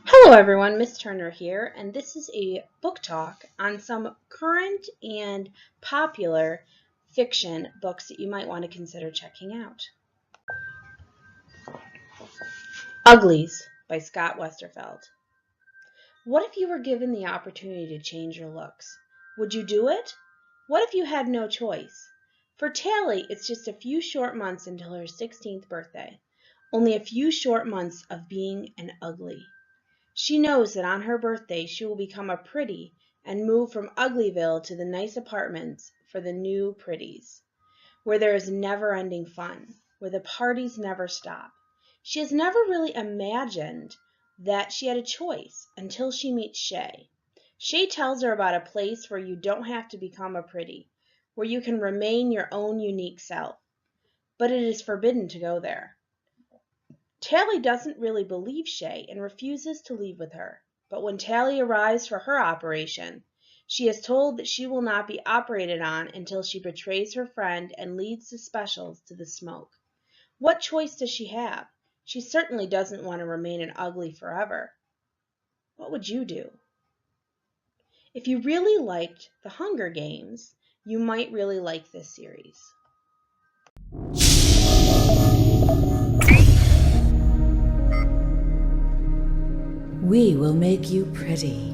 Hello everyone, Miss Turner here, and this is a book talk on some current and popular fiction books that you might want to consider checking out. Uglies by Scott Westerfeld. What if you were given the opportunity to change your looks? Would you do it? What if you had no choice? For Tally, it's just a few short months until her 16th birthday. Only a few short months of being an ugly. She knows that on her birthday she will become a pretty and move from Uglyville to the nice apartments for the new pretties, where there is never-ending fun, where the parties never stop. She has never really imagined that she had a choice until she meets Shay. Shay tells her about a place where you don't have to become a pretty, where you can remain your own unique self. But it is forbidden to go there. Tally doesn't really believe Shay and refuses to leave with her. But when Tally arrives for her operation, she is told that she will not be operated on until she betrays her friend and leads the specials to the smoke. What choice does she have? She certainly doesn't want to remain an ugly forever. What would you do? If you really liked The Hunger Games, you might really like this series. We will make you pretty.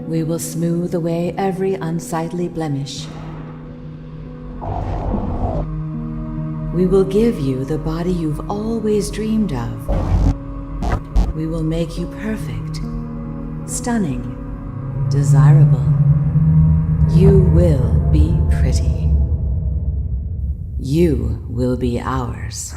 We will smooth away every unsightly blemish. We will give you the body you've always dreamed of. We will make you perfect, stunning, desirable. You will be pretty. You will be ours.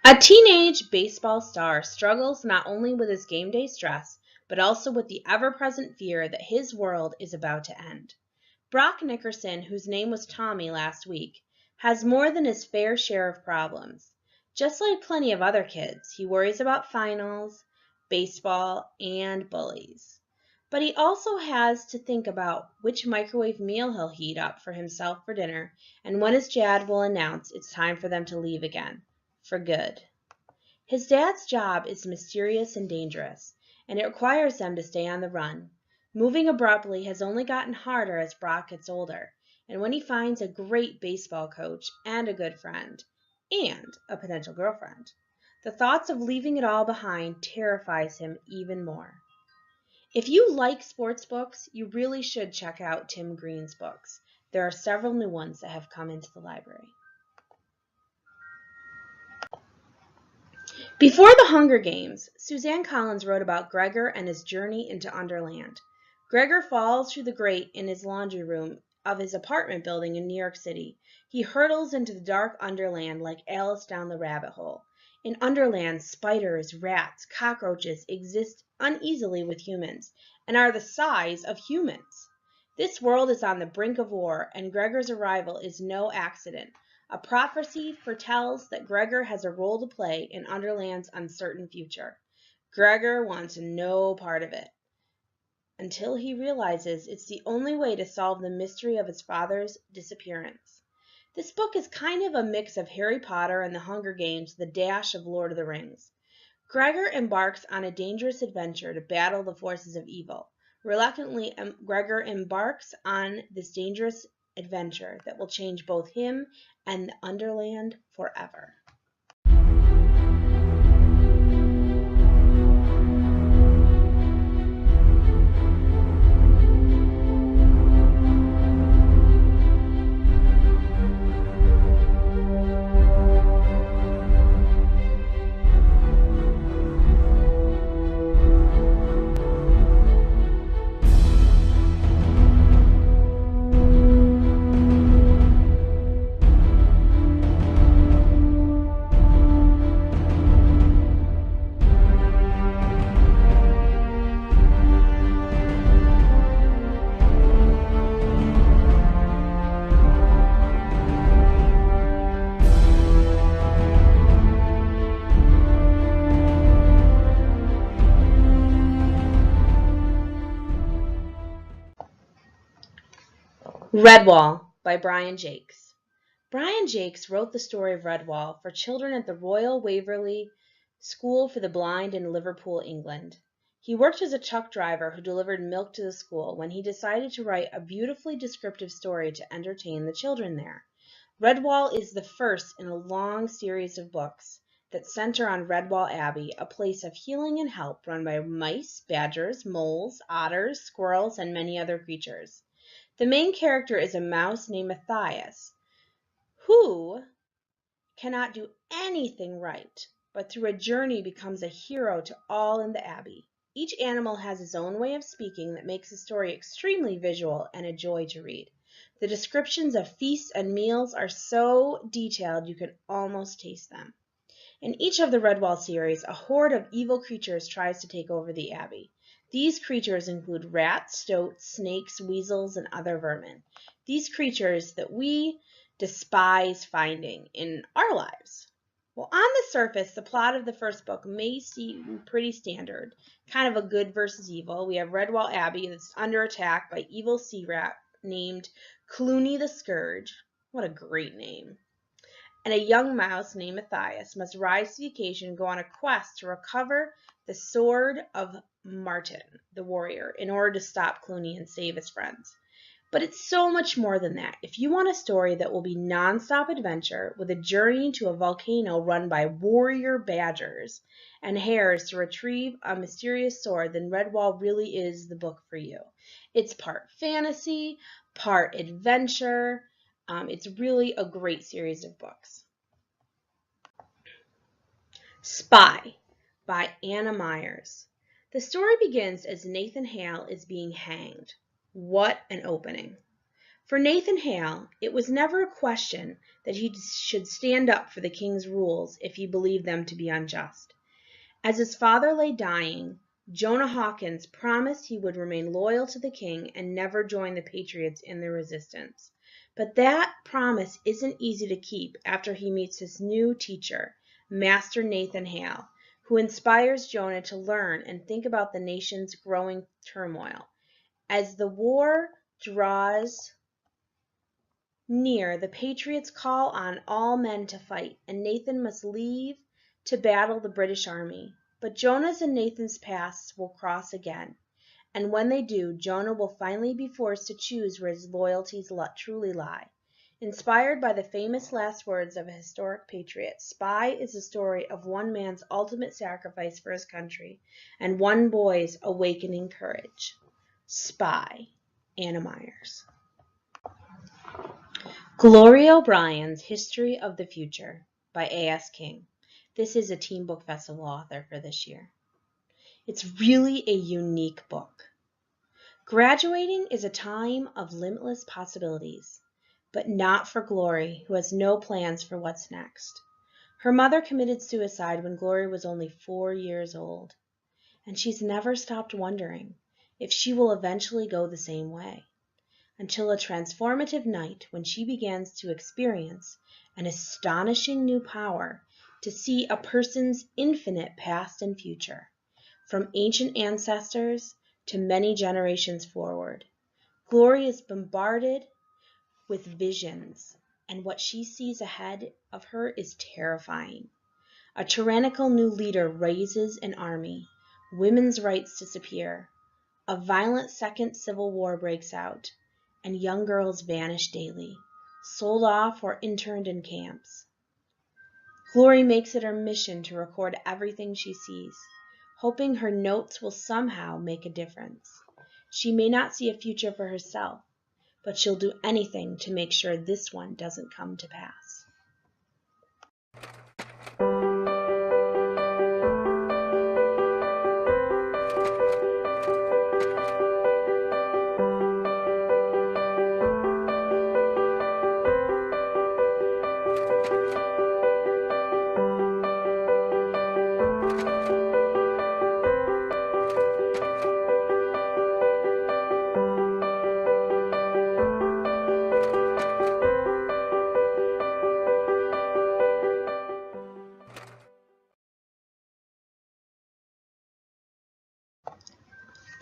A teenage baseball star struggles not only with his game day stress, but also with the ever-present fear that his world is about to end. Brock Nickerson, whose name was Tommy last week, has more than his fair share of problems. Just like plenty of other kids, he worries about finals, baseball, and bullies. But he also has to think about which microwave meal he'll heat up for himself for dinner and when his dad will announce it's time for them to leave again. For good. His dad's job is mysterious and dangerous, and it requires them to stay on the run. Moving abruptly has only gotten harder as Brock gets older, and when he finds a great baseball coach and a good friend, and a potential girlfriend, the thoughts of leaving it all behind terrifies him even more. If you like sports books, you really should check out Tim Green's books. There are several new ones that have come into the library. Before The Hunger Games, Suzanne Collins wrote about Gregor and his journey into Underland. Gregor falls through the grate in his laundry room of his apartment building in New York City. He hurtles into the dark Underland like Alice down the rabbit hole. In Underland, spiders, rats, cockroaches exist uneasily with humans and are the size of humans. This world is on the brink of war, and Gregor's arrival is no accident. A prophecy foretells that Gregor has a role to play in Underland's uncertain future. Gregor wants no part of it, until he realizes it's the only way to solve the mystery of his father's disappearance. This book is kind of a mix of Harry Potter and The Hunger Games with a dash of Lord of the Rings. Gregor embarks on a dangerous adventure to battle the forces of evil. Reluctantly, Gregor embarks on this dangerous adventure that will change both him and the Underland forever. Redwall by Brian Jakes. Brian Jakes wrote the story of Redwall for children at the Royal Waverley School for the Blind in Liverpool, England. He worked as a truck driver who delivered milk to the school when he decided to write a beautifully descriptive story to entertain the children there. Redwall is the first in a long series of books that center on Redwall Abbey, a place of healing and help run by mice, badgers, moles, otters, squirrels, and many other creatures. The main character is a mouse named Matthias, who cannot do anything right, but through a journey becomes a hero to all in the Abbey. Each animal has its own way of speaking that makes the story extremely visual and a joy to read. The descriptions of feasts and meals are so detailed you can almost taste them. In each of the Redwall series, a horde of evil creatures tries to take over the Abbey. These creatures include rats, stoats, snakes, weasels, and other vermin. These creatures that we despise finding in our lives. Well, on the surface, the plot of the first book may seem pretty standard, kind of a good versus evil. We have Redwall Abbey that's under attack by evil sea rat named Clooney the Scourge. What a great name. And a young mouse named Matthias must rise to the occasion and go on a quest to recover the sword of Martin, the warrior, in order to stop Clooney and save his friends. But it's so much more than that. If you want a story that will be non-stop adventure with a journey to a volcano run by warrior badgers and hares to retrieve a mysterious sword, then Redwall really is the book for you. It's part fantasy, part adventure. It's really a great series of books. Spy by Anna Myers. The story begins as Nathan Hale is being hanged. What an opening. For Nathan Hale, it was never a question that he should stand up for the king's rules if he believed them to be unjust. As his father lay dying, Jonah Hawkins promised he would remain loyal to the king and never join the Patriots in the resistance. But that promise isn't easy to keep after he meets his new teacher, Master Nathan Hale, who inspires Jonah to learn and think about the nation's growing turmoil. As the war draws near, the Patriots call on all men to fight, and Nathan must leave to battle the British army. But Jonah's and Nathan's paths will cross again, and when they do, Jonah will finally be forced to choose where his loyalties truly lie. Inspired by the famous last words of a historic patriot, Spy is the story of one man's ultimate sacrifice for his country and one boy's awakening courage. Spy, Anna Myers. Gloria O'Brien's History of the Future by A.S. King. This is a Teen Book Festival author for this year. It's really a unique book. Graduating is a time of limitless possibilities, but not for Glory, who has no plans for what's next. Her mother committed suicide when Glory was only 4 years old, and she's never stopped wondering if she will eventually go the same way, until a transformative night when she begins to experience an astonishing new power to see a person's infinite past and future, from ancient ancestors to many generations forward. Glory is bombarded with visions, and what she sees ahead of her is terrifying. A tyrannical new leader raises an army, women's rights disappear, a violent second civil war breaks out, and young girls vanish daily, sold off or interned in camps. Glory makes it her mission to record everything she sees, hoping her notes will somehow make a difference. She may not see a future for herself, but she'll do anything to make sure this one doesn't come to pass.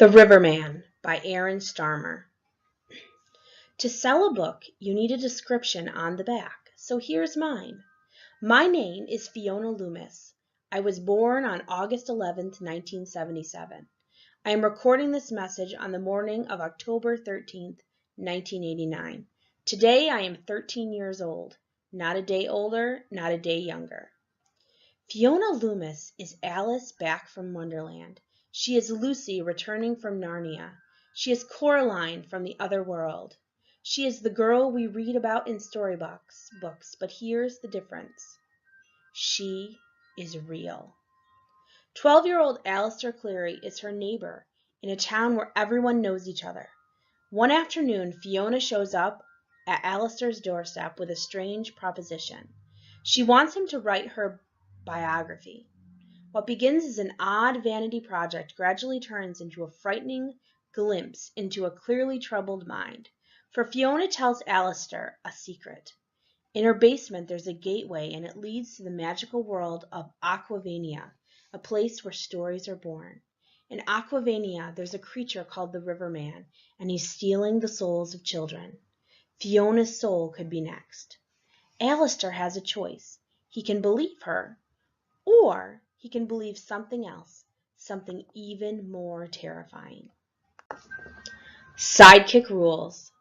The Riverman by Aaron Starmer. To sell a book, you need a description on the back, so here's mine. My name is Fiona Loomis. I was born on August 11th, 1977. I am recording this message on the morning of October 13th, 1989. Today I am 13 years old. Not a day older, not a day younger. Fiona Loomis is Alice back from Wonderland. She is Lucy returning from Narnia. She is Coraline from the other world. She is the girl we read about in storybooks, but here's the difference. She is real. 12-year-old Alistair Cleary is her neighbor in a town where everyone knows each other. One afternoon, Fiona shows up at Alistair's doorstep with a strange proposition. She wants him to write her biography. What begins as an odd vanity project gradually turns into a frightening glimpse into a clearly troubled mind. For Fiona tells Alistair a secret. In her basement there's a gateway, and it leads to the magical world of Aquavania, a place where stories are born. In Aquavania there's a creature called the Riverman, and he's stealing the souls of children. Fiona's soul could be next. Alistair has a choice. He can believe her, or he can believe something else, something even more terrifying. Sidekick rules.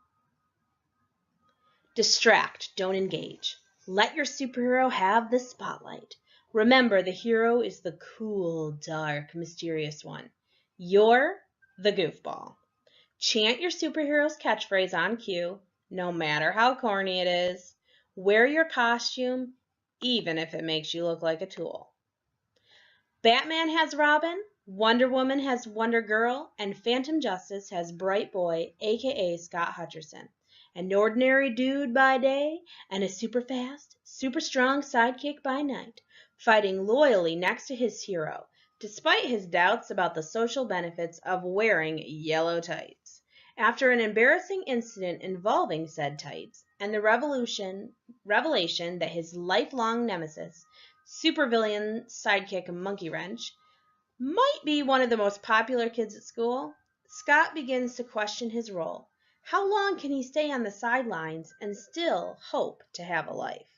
Distract, don't engage. Let your superhero have the spotlight. Remember, the hero is the cool, dark, mysterious one. You're the goofball. Chant your superhero's catchphrase on cue, no matter how corny it is. Wear your costume, even if it makes you look like a tool. Batman has Robin, Wonder Woman has Wonder Girl, and Phantom Justice has Bright Boy, aka Scott Hutcherson. An ordinary dude by day and a super fast, super strong sidekick by night, fighting loyally next to his hero, despite his doubts about the social benefits of wearing yellow tights. After an embarrassing incident involving said tights, and the revelation that his lifelong nemesis, supervillain sidekick Monkey Wrench, might be one of the most popular kids at school, Scott begins to question his role. How long can he stay on the sidelines and still hope to have a life?